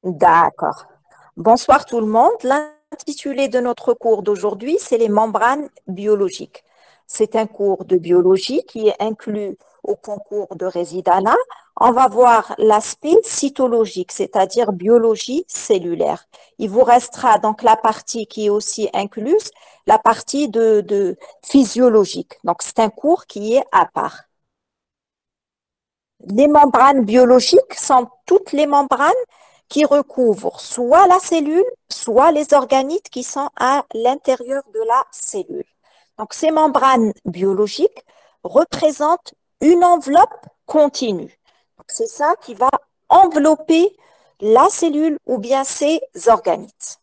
D'accord. Bonsoir tout le monde. L'intitulé de notre cours d'aujourd'hui, c'est les membranes biologiques. C'est un cours de biologie qui est inclus au concours de Résidana. On va voir l'aspect cytologique, c'est-à-dire biologie cellulaire. Il vous restera donc la partie qui est aussi incluse, la partie de physiologique. Donc c'est un cours qui est à part. Les membranes biologiques sont toutes les membranes qui recouvrent soit la cellule, soit les organites qui sont à l'intérieur de la cellule. Donc, ces membranes biologiques représentent une enveloppe continue. C'est ça qui va envelopper la cellule ou bien ses organites.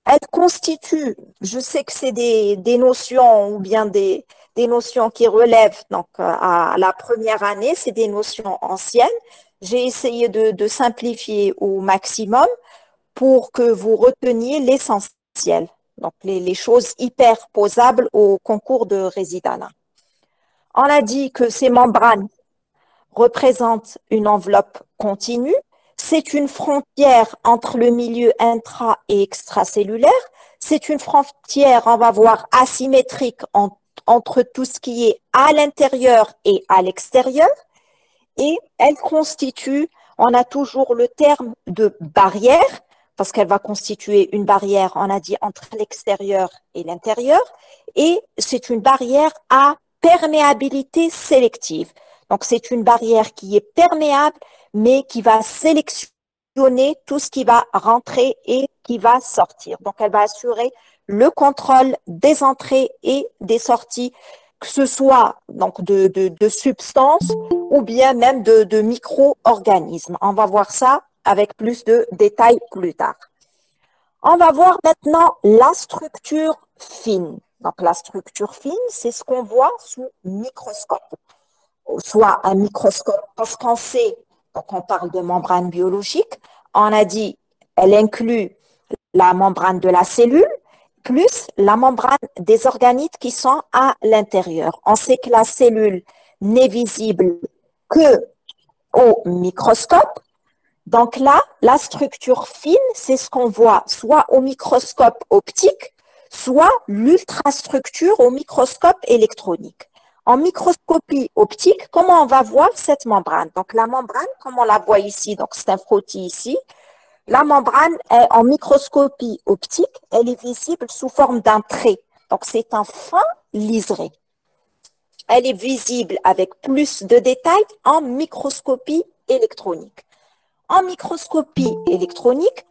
Elle constitue, je sais que c'est des notions ou bien des notions qui relèvent donc à la première année, c'est des notions anciennes. J'ai essayé de simplifier au maximum pour que vous reteniez l'essentiel, donc les choses hyper posables au concours de Résidana. On a dit que ces membranes représente une enveloppe continue. C'est une frontière entre le milieu intra- et extracellulaire. C'est une frontière, on va voir, asymétrique entre tout ce qui est à l'intérieur et à l'extérieur. Et elle constitue, on a toujours le terme de barrière, parce qu'elle va constituer une barrière, on a dit, entre l'extérieur et l'intérieur. Et c'est une barrière à perméabilité sélective. Donc, c'est une barrière qui est perméable, mais qui va sélectionner tout ce qui va rentrer et qui va sortir. Donc, elle va assurer le contrôle des entrées et des sorties, que ce soit donc de substances ou bien même de micro-organismes. On va voir ça avec plus de détails plus tard. On va voir maintenant la structure fine. Donc, la structure fine, c'est ce qu'on voit sous microscope, soit un microscope, parce qu'on sait, donc on parle de membrane biologique, on a dit, elle inclut la membrane de la cellule, plus la membrane des organites qui sont à l'intérieur. On sait que la cellule n'est visible que au microscope. Donc là, la structure fine, c'est ce qu'on voit soit au microscope optique, soit l'ultrastructure au microscope électronique. En microscopie optique, comment on va voir cette membrane? Donc la membrane, comme on la voit ici, donc c'est un frottis ici, la membrane, en microscopie optique, elle est visible sous forme d'un trait. Donc c'est un fin liseré. Elle est visible avec plus de détails en microscopie électronique. En microscopie électronique,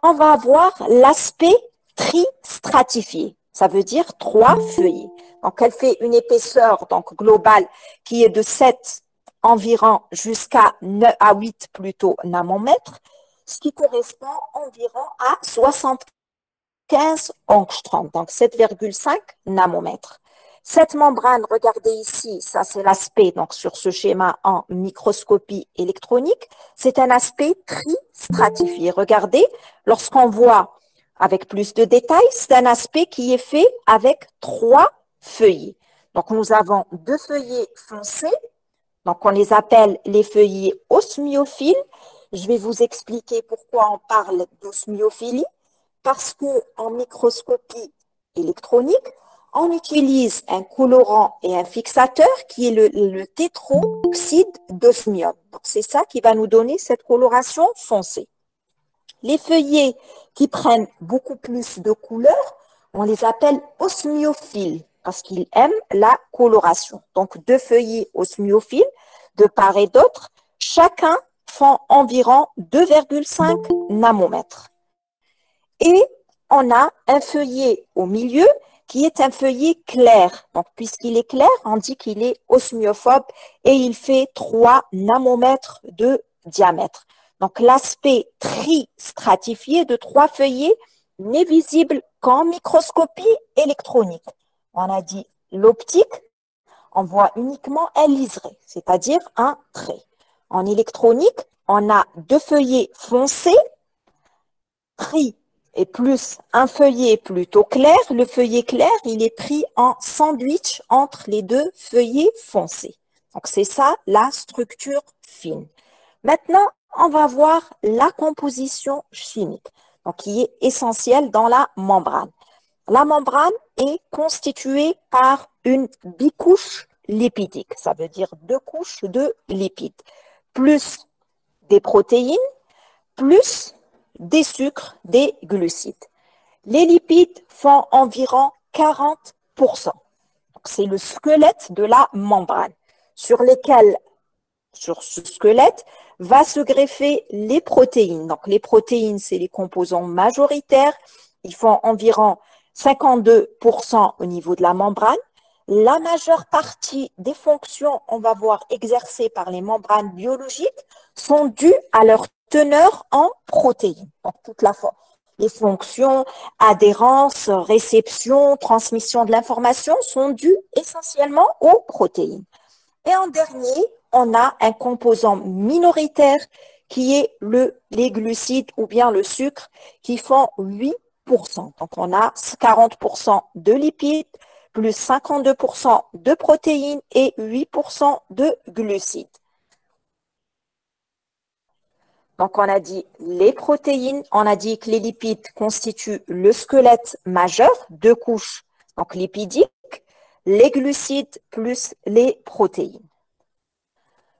on va avoir l'aspect tristratifié. Ça veut dire trois feuillets. Donc, elle fait une épaisseur donc, globale qui est de 7 environ jusqu'à 9 à 8 plutôt nanomètres, ce qui correspond environ à 75 angstroms, donc 7,5 nanomètres. Cette membrane, regardez ici, ça c'est l'aspect, donc sur ce schéma en microscopie électronique, c'est un aspect tristratifié. Regardez, lorsqu'on voit avec plus de détails, c'est un aspect qui est fait avec trois feuillets. Donc nous avons deux feuillets foncés, donc on les appelle les feuillets osmiophiles. Je vais vous expliquer pourquoi on parle d'osmiophilie, parce que en microscopie électronique, on utilise un colorant et un fixateur qui est le tétroxyde d'osmium. Donc, c'est ça qui va nous donner cette coloration foncée. Les feuillets qui prennent beaucoup plus de couleurs, on les appelle osmiophiles parce qu'ils aiment la coloration. Donc, deux feuillets osmiophiles de part et d'autre, chacun font environ 2,5 nanomètres. Et on a un feuillet au milieu qui est un feuillet clair. Donc, puisqu'il est clair, on dit qu'il est osmiophobe et il fait 3 nanomètres de diamètre. Donc, l'aspect tristratifié de trois feuillets n'est visible qu'en microscopie électronique. On a dit l'optique, on voit uniquement un liseré, c'est-à-dire un trait. En électronique, on a deux feuillets foncés, pris et plus un feuillet plutôt clair. Le feuillet clair, il est pris en sandwich entre les deux feuillets foncés. Donc, c'est ça la structure fine. Maintenant, on va voir la composition chimique, donc qui est essentielle dans la membrane. La membrane est constituée par une bicouche lipidique, ça veut dire 2 couches de lipides, plus des protéines, plus des sucres, des glucides. Les lipides font environ 40%. C'est le squelette de la membrane sur ce squelette va se greffer les protéines. Donc les protéines, c'est les composants majoritaires. Ils font environ 52% au niveau de la membrane. La majeure partie des fonctions, on va voir, exercées par les membranes biologiques sont dues à leur teneur en protéines. Donc les fonctions, adhérence, réception, transmission de l'information sont dues essentiellement aux protéines. Et en dernier, on a un composant minoritaire qui est les glucides ou bien le sucre qui font 8%. Donc on a 40% de lipides, plus 52% de protéines et 8% de glucides. Donc, on a dit les protéines, on a dit que les lipides constituent le squelette majeur, 2 couches donc lipidiques, les glucides plus les protéines.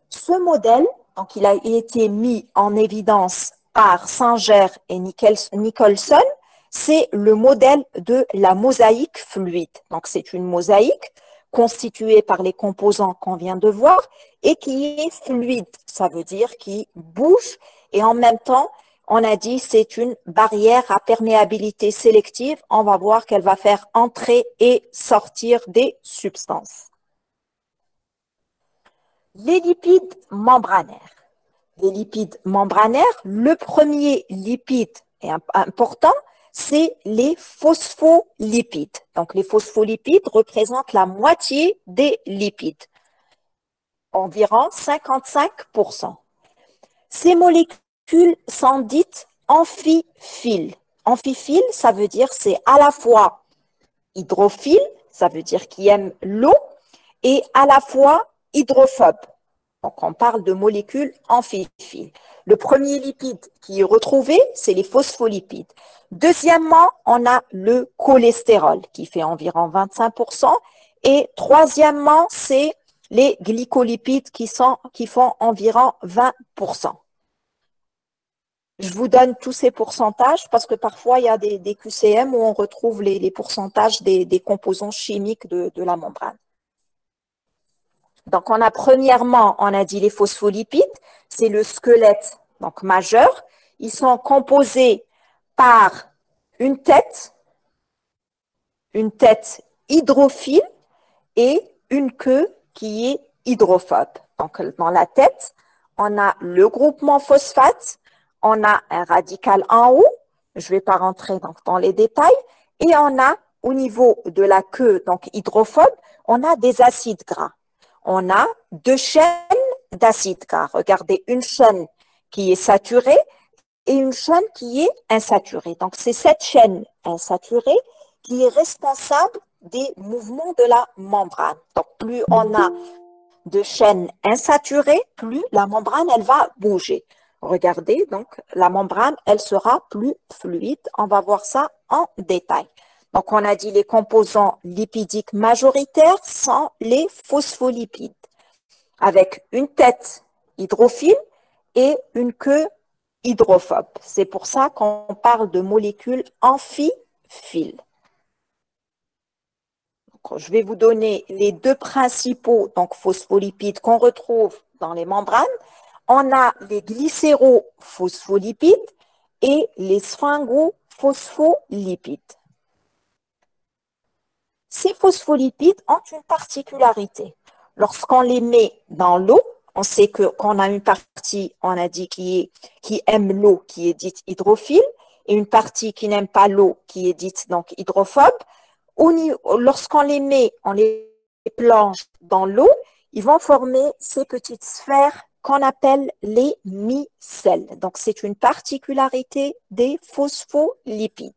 Ce modèle, donc, il a été mis en évidence par Singer et Nicholson, c'est le modèle de la mosaïque fluide. Donc, c'est une mosaïque constituée par les composants qu'on vient de voir et qui est fluide, ça veut dire qui bouge et en même temps, on a dit c'est une barrière à perméabilité sélective. On va voir qu'elle va faire entrer et sortir des substances. Les lipides membranaires. Les lipides membranaires, le premier lipide est important, c'est les phospholipides. Donc, les phospholipides représentent la moitié des lipides, environ 55%. Ces molécules sont dites amphiphiles. Amphiphile, ça veut dire c'est à la fois hydrophile, ça veut dire qui aime l'eau, et à la fois hydrophobe. Donc, on parle de molécules amphiphiles. Le premier lipide qui est retrouvé, c'est les phospholipides. Deuxièmement, on a le cholestérol qui fait environ 25%. Et troisièmement, c'est les glycolipides qui font environ 20%. Je vous donne tous ces pourcentages parce que parfois, il y a des QCM où on retrouve les pourcentages des composants chimiques de la membrane. Donc, premièrement, on a dit les phospholipides, c'est le squelette donc majeur. Ils sont composés par une tête hydrophile et une queue qui est hydrophobe. Donc, dans la tête, on a le groupement phosphate, on a un radical en haut, je ne vais pas rentrer dans les détails, et on a au niveau de la queue, donc hydrophobe, on a des acides gras. On a 2 chaînes d'acides gras. Regardez, une chaîne qui est saturée et une chaîne qui est insaturée. Donc, c'est cette chaîne insaturée qui est responsable des mouvements de la membrane. Donc, plus on a de chaînes insaturées, plus la membrane, elle va bouger. Regardez, donc, la membrane, elle sera plus fluide. On va voir ça en détail. Donc, on a dit les composants lipidiques majoritaires sont les phospholipides, avec une tête hydrophile et une queue hydrophobe. C'est pour ça qu'on parle de molécules amphiphiles. Donc, je vais vous donner les 2 principaux phospholipides qu'on retrouve dans les membranes. On a les glycérophospholipides et les sphingophospholipides. Ces phospholipides ont une particularité. Lorsqu'on les met dans l'eau, on sait qu'on a une partie, on a dit, qui aime l'eau, qui est dite hydrophile, et une partie qui n'aime pas l'eau, qui est dite donc hydrophobe. Lorsqu'on les met, on les plonge dans l'eau, ils vont former ces petites sphères qu'on appelle les micelles. Donc, c'est une particularité des phospholipides.